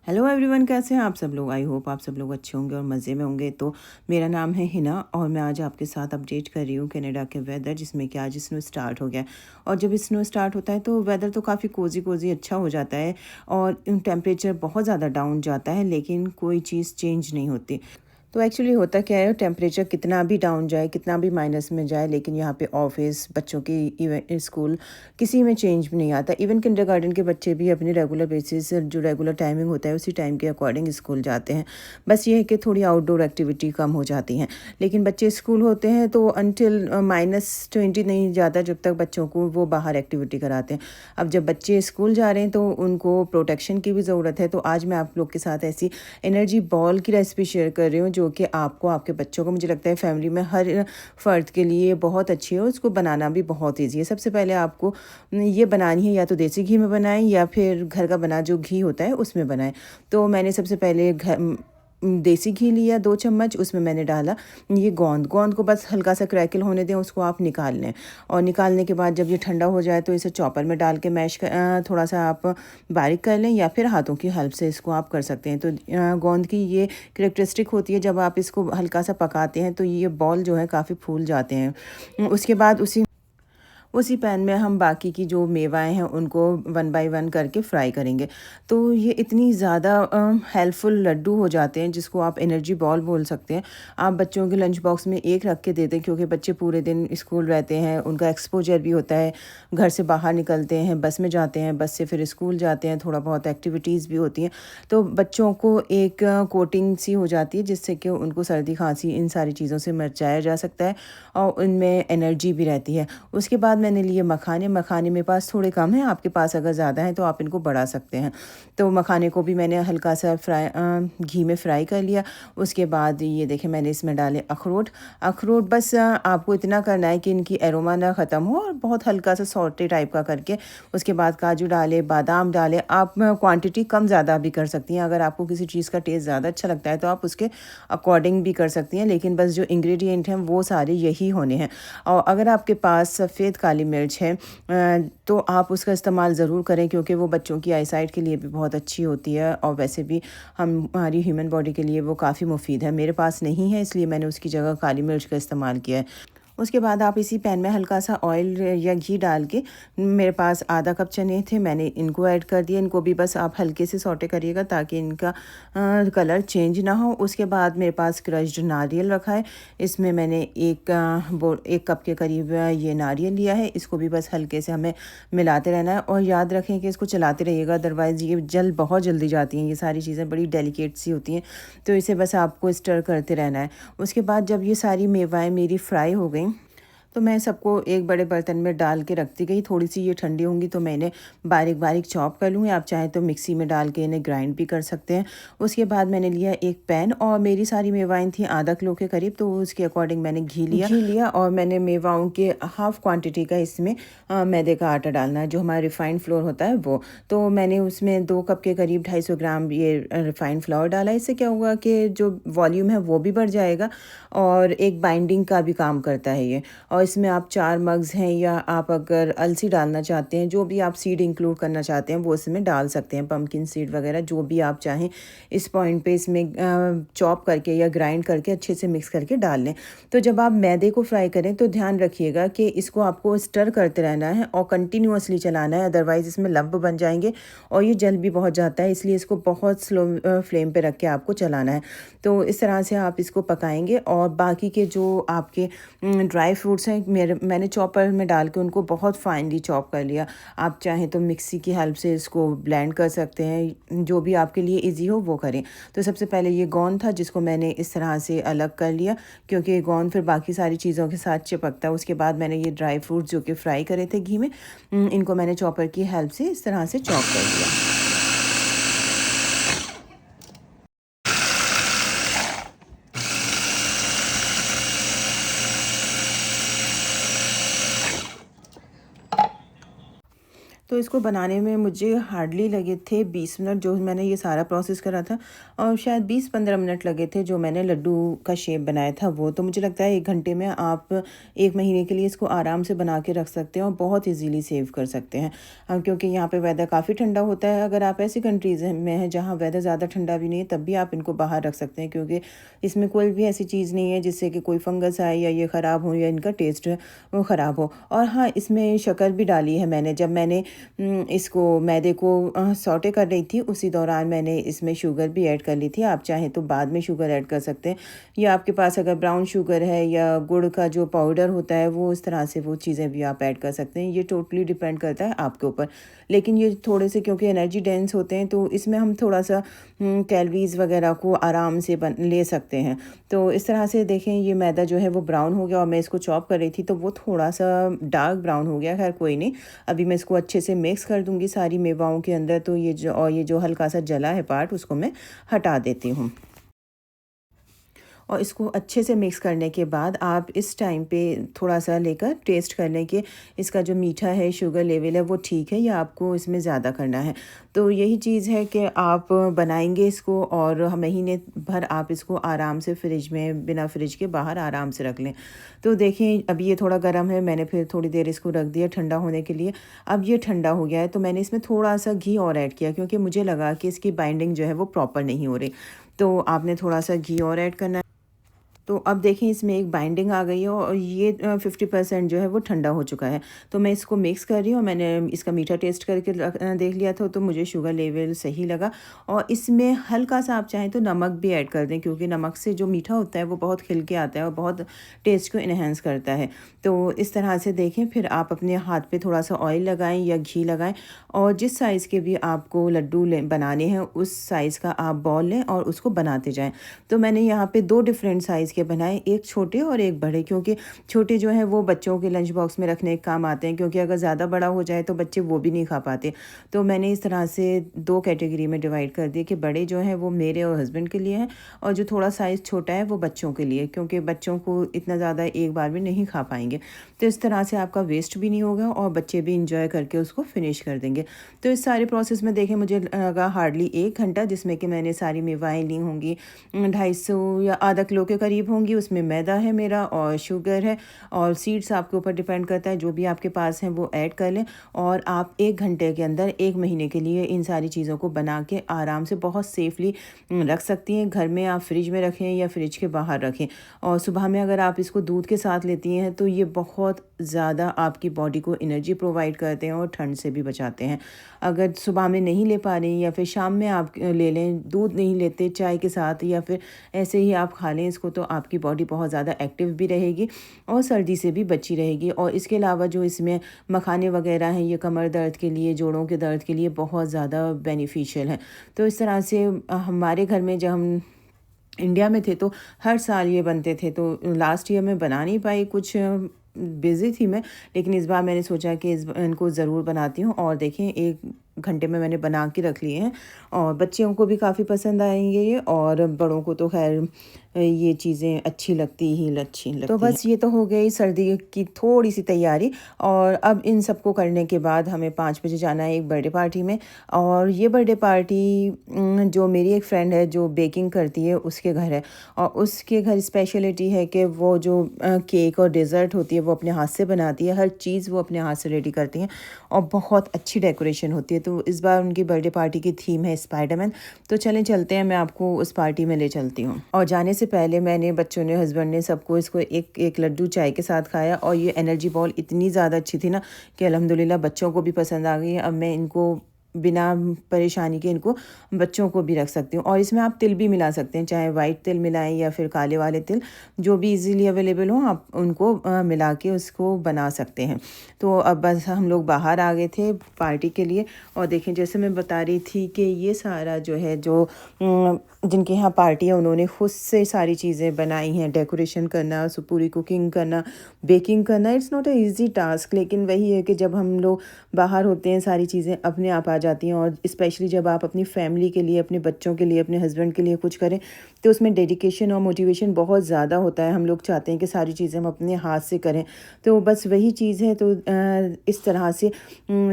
Hello everyone, कैसे हैं आप सब लोग। आई होप आप सब लोग अच्छे होंगे और मज़े में होंगे। तो मेरा नाम है हिना और मैं आज आपके साथ अपडेट कर रही हूँ कनाडा के वेदर, जिसमें कि आज स्नो स्टार्ट हो गया। और जब स्नो स्टार्ट होता है तो वेदर तो काफ़ी कोजी कोजी अच्छा हो जाता है और टेम्परेचर बहुत ज़्यादा डाउन जाता है, लेकिन कोई चीज़ चेंज नहीं होती। तो एक्चुअली होता क्या है, टेम्परेचर कितना भी डाउन जाए, कितना भी माइनस में जाए, लेकिन यहाँ पे ऑफिस, बच्चों की इवन स्कूल, किसी में चेंज नहीं आता। इवन किंडरगार्टन के बच्चे भी अपने रेगुलर बेसिस, जो रेगुलर टाइमिंग होता है उसी टाइम के अकॉर्डिंग स्कूल जाते हैं। बस ये है कि थोड़ी आउटडोर एक्टिविटी कम हो जाती हैं। लेकिन बच्चे स्कूल होते हैं तो अनटिल -20 नहीं जाता जब तक बच्चों को वो बाहर एक्टिविटी कराते हैं। अब जब बच्चे स्कूल जा रहे हैं तो उनको प्रोटेक्शन की भी ज़रूरत है। तो आज मैं आप लोग के साथ ऐसी एनर्जी बॉल की रेसिपी शेयर कर रही हूँ, जो कि आपको, आपके बच्चों को, मुझे लगता है फैमिली में हर फ़र्द के लिए बहुत अच्छी है। उसको बनाना भी बहुत ईजी है। सबसे पहले आपको ये बनानी है, या तो देसी घी में बनाएं या फिर घर का बना जो घी होता है उसमें बनाएं। तो मैंने सबसे पहले देसी घी लिया 2 चम्मच, उसमें मैंने डाला ये गोंद। गोंद को बस हल्का सा क्रैकल होने दें, उसको आप निकाल लें। और निकालने के बाद जब ये ठंडा हो जाए तो इसे चॉपर में डाल के थोड़ा सा आप बारीक कर लें, या फिर हाथों की हेल्प से इसको आप कर सकते हैं। तो गोंद की ये कैरेक्टरिस्टिक होती है, जब आप इसको हल्का सा पकाते हैं तो ये बॉल जो है काफ़ी फूल जाते हैं। उसके बाद उसी पैन में हम बाकी की जो मेवाएं हैं उनको 1 बाय 1 करके फ्राई करेंगे। तो ये इतनी ज़्यादा हेल्पफुल लड्डू हो जाते हैं, जिसको आप एनर्जी बॉल बोल सकते हैं। आप बच्चों के लंच बॉक्स में एक रख के दे दें, क्योंकि बच्चे पूरे दिन स्कूल रहते हैं, उनका एक्सपोजर भी होता है। घर से बाहर निकलते हैं, बस में जाते हैं, बस से फिर स्कूल जाते हैं, थोड़ा बहुत एक्टिविटीज़ भी होती हैं। तो बच्चों को एक कोटिंग सी हो जाती है, जिससे कि उनको सर्दी खांसी इन सारी चीज़ों से बचाया जा सकता है और उनमें एनर्जी भी रहती है। उसके बाद मैंने लिए मखाने। मखाने मेरे पास थोड़े कम हैं, आपके पास अगर ज़्यादा है तो आप इनको बढ़ा सकते हैं। तो मखाने को भी मैंने हल्का सा घी में फ्राई कर लिया। उसके बाद ये देखें, मैंने इसमें डाले अखरोट। अखरोट बस आपको इतना करना है कि इनकी एरोमा ना ख़त्म हो, और बहुत हल्का सा सॉटे टाइप का करके उसके बाद काजू डाले, बादाम डाले। आप क्वांटिटी कम ज़्यादा भी कर सकती हैं। अगर आपको किसी चीज़ का टेस्ट ज़्यादा अच्छा लगता है तो आप उसके अकॉर्डिंग भी कर सकती हैं, लेकिन बस जो इंग्रेडिएंट हैं वो सारे यही होने हैं। और अगर आपके पास सफ़ेद काली मिर्च है तो आप उसका इस्तेमाल ज़रूर करें, क्योंकि वो बच्चों की आई साइट के लिए भी बहुत अच्छी होती है, और वैसे भी हमारी ह्यूमन बॉडी के लिए वो काफ़ी मुफीद है। मेरे पास नहीं है, इसलिए मैंने उसकी जगह काली मिर्च का इस्तेमाल किया है। उसके बाद आप इसी पैन में हल्का सा ऑयल या घी डाल के, मेरे पास आधा कप चने थे, मैंने इनको ऐड कर दिया। इनको भी बस आप हल्के से सौटे करिएगा ताकि इनका कलर चेंज ना हो। उसके बाद मेरे पास क्रश्ड नारियल रखा है। इसमें मैंने एक कप के करीब ये नारियल लिया है। इसको भी बस हल्के से हमें मिलाते रहना है, और याद रखें कि इसको चलाते रहिएगा, अदरवाइज़ ये बहुत जल्दी जाती हैं। ये सारी चीज़ें बड़ी डेलिकेट सी होती हैं, तो इसे बस आपको स्टर करते रहना है। उसके बाद जब ये सारी मेवाएं मेरी फ्राई हो गई तो मैं सबको एक बड़े बर्तन में डाल के रखती गई। थोड़ी सी ये ठंडी होंगी तो मैं इन्हें बारीक बारीक चॉप कर लूँगी। आप चाहें तो मिक्सी में डाल के इन्हें ग्राइंड भी कर सकते हैं। उसके बाद मैंने लिया एक पैन, और मेरी सारी मेवाएं थी आधा किलो के करीब, तो उसके अकॉर्डिंग मैंने घी लिया और मैंने मेवाओं के हाफ़ क्वांटिटी का इसमें मैदे का आटा डालना है, जो हमारा रिफ़ाइंड फ्लोर होता है वो। तो मैंने उसमें 2 कप के करीब 250 ग्राम ये रिफ़ाइंड फ्लावर डाला। इससे क्या होगा कि जो वॉल्यूम है वो भी बढ़ जाएगा, और एक बाइंडिंग का भी काम करता है ये। और इसमें आप 4 मग्स हैं, या आप अगर अलसी डालना चाहते हैं, जो भी आप सीड इंक्लूड करना चाहते हैं वो इसमें डाल सकते हैं, पम्पकिन सीड वगैरह जो भी आप चाहें। इस पॉइंट पे इसमें चॉप करके या ग्राइंड करके अच्छे से मिक्स करके डाल लें। तो जब आप मैदे को फ्राई करें तो ध्यान रखिएगा कि इसको आपको स्टर करते रहना है और कंटिन्यूअसली चलाना है, अदरवाइज़ इसमें लंप बन जाएंगे और ये जल भी बहुत जाता है। इसलिए इसको बहुत स्लो फ्लेम पे रख के आपको चलाना है। तो इस तरह से आप इसको पकाएंगे। और बाकी के जो आपके ड्राई फ्रूट्स हैं, मैंने चॉपर में डाल के उनको बहुत फाइनली चॉप कर लिया। आप चाहें तो मिक्सी की हेल्प से इसको ब्लेंड कर सकते हैं, जो भी आपके लिए इजी हो वो करें। तो सबसे पहले ये गोंद था, जिसको मैंने इस तरह से अलग कर लिया, क्योंकि गोंद फिर बाकी सारी चीज़ों के साथ चिपकता है। उसके बाद मैंने ये ड्राई फ्रूट्स जो कि फ्राई करे थे घी में, इनको मैंने चॉपर की हेल्प से इस तरह से चॉप कर लिया। तो तो इसको बनाने में मुझे हार्डली लगे थे 20 मिनट, जो मैंने ये सारा प्रोसेस करा था, और शायद 20-15 मिनट लगे थे जो मैंने लड्डू का शेप बनाया था वो। तो मुझे लगता है 1 घंटे में आप 1 महीने के लिए इसको आराम से बना के रख सकते हैं और बहुत ईजीली सेव कर सकते हैं। क्योंकि यहाँ पे वेदर काफ़ी ठंडा होता है। अगर आप ऐसी कंट्रीज़ में हैं जहाँ वेदर ज़्यादा ठंडा भी नहीं है, तब भी आप इनको बाहर रख सकते हैं, क्योंकि इसमें कोई भी ऐसी चीज़ नहीं है जिससे कि कोई फंगस आए या ये ख़राब हो या इनका टेस्ट वो ख़राब हो। और हाँ, इसमें शक्कर भी डाली है मैंने। जब मैंने इसको मैदे को सौटे कर रही थी, उसी दौरान मैंने इसमें शुगर भी ऐड कर ली थी। आप चाहें तो बाद में शुगर ऐड कर सकते हैं, या आपके पास अगर ब्राउन शुगर है या गुड़ का जो पाउडर होता है वो, इस तरह से वो चीज़ें भी आप ऐड कर सकते हैं। ये टोटली डिपेंड करता है आपके ऊपर। लेकिन ये थोड़े से क्योंकि एनर्जी डेंस होते हैं, तो इसमें हम थोड़ा सा कैलोरीज़ वगैरह को आराम से ले सकते हैं। तो इस तरह से देखें, ये मैदा जो है वो ब्राउन हो गया, और मैं इसको चॉप कर रही थी तो वो थोड़ा सा डार्क ब्राउन हो गया। खैर कोई नहीं, अभी मैं इसको अच्छे से मिक्स कर दूंगी सारी मेवाओं के अंदर। तो ये जो हल्का सा जला है पार्ट, उसको मैं हटा देती हूँ। और इसको अच्छे से मिक्स करने के बाद आप इस टाइम पे थोड़ा सा लेकर टेस्ट कर लें कि इसका जो मीठा है, शुगर लेवल है, वो ठीक है या आपको इसमें ज़्यादा करना है। तो यही चीज़ है कि आप बनाएंगे इसको और महीने भर आप इसको आराम से फ्रिज में, बिना फ्रिज के बाहर आराम से रख लें। तो देखें, अभी ये थोड़ा गर्म है, मैंने फिर थोड़ी देर इसको रख दिया ठंडा होने के लिए। अब ये ठंडा हो गया है, तो मैंने इसमें थोड़ा सा घी और ऐड किया, क्योंकि मुझे लगा कि इसकी बाइंडिंग जो है वो प्रॉपर नहीं हो रही। तो आपने थोड़ा सा घी और ऐड करना है। तो अब देखें, इसमें एक बाइंडिंग आ गई है और ये 50% जो है वो ठंडा हो चुका है। तो मैं इसको मिक्स कर रही हूँ। मैंने इसका मीठा टेस्ट करके देख लिया था, तो मुझे शुगर लेवल सही लगा। और इसमें हल्का सा आप चाहें तो नमक भी ऐड कर दें, क्योंकि नमक से जो मीठा होता है वो बहुत खिल के आता है और बहुत टेस्ट को इन्हेंस करता है। तो इस तरह से देखें, फिर आप अपने हाथ पे थोड़ा सा ऑयल लगाएं या घी लगाएं, और जिस साइज़ के भी आपको लड्डू बनाने हैं उस साइज़ का आप बॉल लें और उसको बनाते जाएं। तो मैंने यहाँ पे 2 डिफरेंट साइज़ के बनाए, एक छोटे और एक बड़े, क्योंकि छोटे जो हैं वो बच्चों के लंच बॉक्स में रखने के काम आते हैं, क्योंकि अगर ज़्यादा बड़ा हो जाए तो बच्चे वो भी नहीं खा पाते। तो मैंने इस तरह से 2 कैटेगरी में डिवाइड कर दिए कि बड़े जो हैं वो मेरे और हस्बैंड के लिए हैं, और जो थोड़ा साइज़ छोटा है वो बच्चों के लिए, क्योंकि बच्चों को इतना ज़्यादा एक बार में नहीं खा पाएंगे। तो इस तरह से आपका वेस्ट भी नहीं होगा और बच्चे भी इंजॉय करके उसको फिनिश कर देंगे। तो इस सारे प्रोसेस में देखें, मुझे लगा हार्डली 1 घंटा, जिसमें कि मैंने सारी मेवाएँ ली होंगी 250 या आधा किलो के करीब होंगी। उसमें मैदा है मेरा और शुगर है, और सीड्स आपके ऊपर डिपेंड करता है, जो भी आपके पास हैं वो ऐड कर लें। और आप 1 घंटे के अंदर 1 महीने के लिए इन सारी चीज़ों को बना के आराम से बहुत सेफली रख सकती हैं। घर में आप फ्रिज में रखें या फ्रिज के बाहर रखें। और सुबह में अगर आप इसको दूध के साथ लेती हैं तो ये बहुत ज़्यादा आपकी बॉडी को एनर्जी प्रोवाइड करते हैं और ठंड से भी बचाते हैं। अगर सुबह में नहीं ले पा रही या फिर शाम में आप ले लें, दूध नहीं लेते चाय के साथ या फिर ऐसे ही आप खा लें इसको, तो आपकी बॉडी बहुत ज़्यादा एक्टिव भी रहेगी और सर्दी से भी बची रहेगी। और इसके अलावा जो इसमें मखाने वगैरह हैं, ये कमर दर्द के लिए, जोड़ों के दर्द के लिए बहुत ज़्यादा बेनिफिशियल हैं। तो इस तरह से हमारे घर में जब हम इंडिया में थे तो हर साल ये बनते थे। तो लास्ट ईयर में बना नहीं पाई, कुछ बिज़ी थी मैं, लेकिन इस बार मैंने सोचा कि इनको ज़रूर बनाती हूँ। और देखें, 1 घंटे में मैंने बना के रख लिए हैं और बच्चों को भी काफ़ी पसंद आएंगे ये, और बड़ों को तो खैर ये चीज़ें अच्छी लगती हैं। तो बस ये तो हो गई सर्दी की थोड़ी सी तैयारी। और अब इन सबको करने के बाद हमें 5 बजे जाना है एक बर्थडे पार्टी में। और ये बर्थडे पार्टी जो मेरी एक फ्रेंड है जो बेकिंग करती है, उसके घर है। और उसके घर स्पेशलिटी है कि वो जो केक और डेज़र्ट होती है वो अपने हाथ से बनाती है, हर चीज़ वो अपने हाथ से रेडी करती हैं और बहुत अच्छी डेकोरेशन होती है। तो इस बार उनकी बर्थडे पार्टी की थीम है स्पाइडरमैन। तो चलते हैं, मैं आपको उस पार्टी में ले चलती हूँ। और जाने से पहले मैंने, बच्चों ने, हस्बैंड ने, सबको इसको एक एक लड्डू चाय के साथ खाया। और ये एनर्जी बॉल इतनी ज़्यादा अच्छी थी ना कि अल्हम्दुलिल्लाह बच्चों को भी पसंद आ गई। अब मैं इनको बिना परेशानी के इनको बच्चों को भी रख सकती हूँ। और इसमें आप तिल भी मिला सकते हैं, चाहे वाइट तिल मिलाएं या फिर काले वाले तिल, जो भी इजीली अवेलेबल हो आप उनको मिला के उसको बना सकते हैं। तो अब बस हम लोग बाहर आ गए थे पार्टी के लिए। और देखें, जैसे मैं बता रही थी कि ये सारा जो है, जो जिनके यहाँ पार्टी है उन्होंने खुद से सारी चीज़ें बनाई हैं। डेकोरेशन करना, पूरी कुकिंग करना, बेकिंग करना, it's not a easy task. लेकिन वही है कि जब हम लोग बाहर होते हैं, सारी चीज़ें अपने आप आ जाती हैं। और स्पेशली जब आप अपनी फैमिली के लिए, अपने बच्चों के लिए, अपने हस्बैंड के लिए कुछ करें तो उसमें डेडिकेशन और मोटिवेशन बहुत ज़्यादा होता है। हम लोग चाहते हैं कि सारी चीज़ें हम अपने हाथ से करें, तो बस वही चीज़ है। तो इस तरह से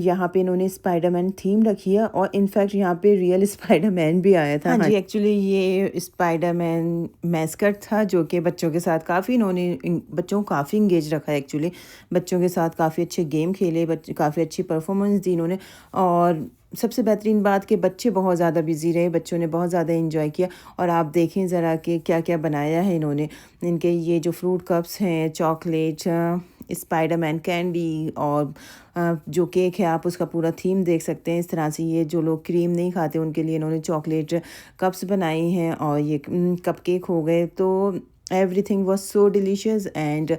यहाँ पे इन्होंने स्पाइडरमैन थीम रखी है और इनफैक्ट यहाँ पे रियल स्पाइडरमैन भी आया था। हाँ जी, एक्चुअली ये स्पाइडरमैन मैस्कट था जो कि बच्चों के साथ काफ़ी इन्होंने बच्चों को काफ़ी इंगेज रखा है। एक्चुअली बच्चों के साथ काफ़ी अच्छे गेम खेले, काफ़ी अच्छी परफॉर्मेंस दी इन्होंने। और सबसे बेहतरीन बात कि बच्चे बहुत ज़्यादा बिजी रहे, बच्चों ने बहुत ज़्यादा एंजॉय किया। और आप देखें ज़रा कि क्या क्या बनाया है इन्होंने। इनके ये जो फ्रूट कप्स हैं, चॉकलेट, स्पाइडरमैन कैंडी और जो केक है आप उसका पूरा थीम देख सकते हैं। इस तरह से ये जो लोग क्रीम नहीं खाते उनके लिए इन्होंने चॉकलेट कप्स बनाई हैं और ये कप केक हो गए। तो everything was so delicious and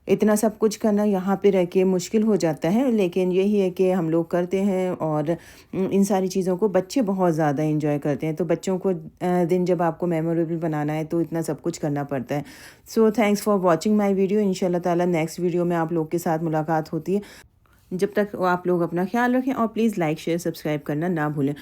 इतना सब कुछ करना यहाँ पे रह के मुश्किल हो जाता है, लेकिन यही है कि हम लोग करते हैं और इन सारी चीज़ों को बच्चे बहुत ज़्यादा एंजॉय करते हैं। तो बच्चों को दिन जब आपको मेमोरेबल बनाना है तो इतना सब कुछ करना पड़ता है। So thanks for watching my video. इंशाल्लाह ताला नेक्स्ट वीडियो में आप लोग के साथ मुलाकात होती है। जब तक आप लोग अपना ख्याल रखें और प्लीज़ लाइक शेयर सब्सक्राइब करना ना भूलें।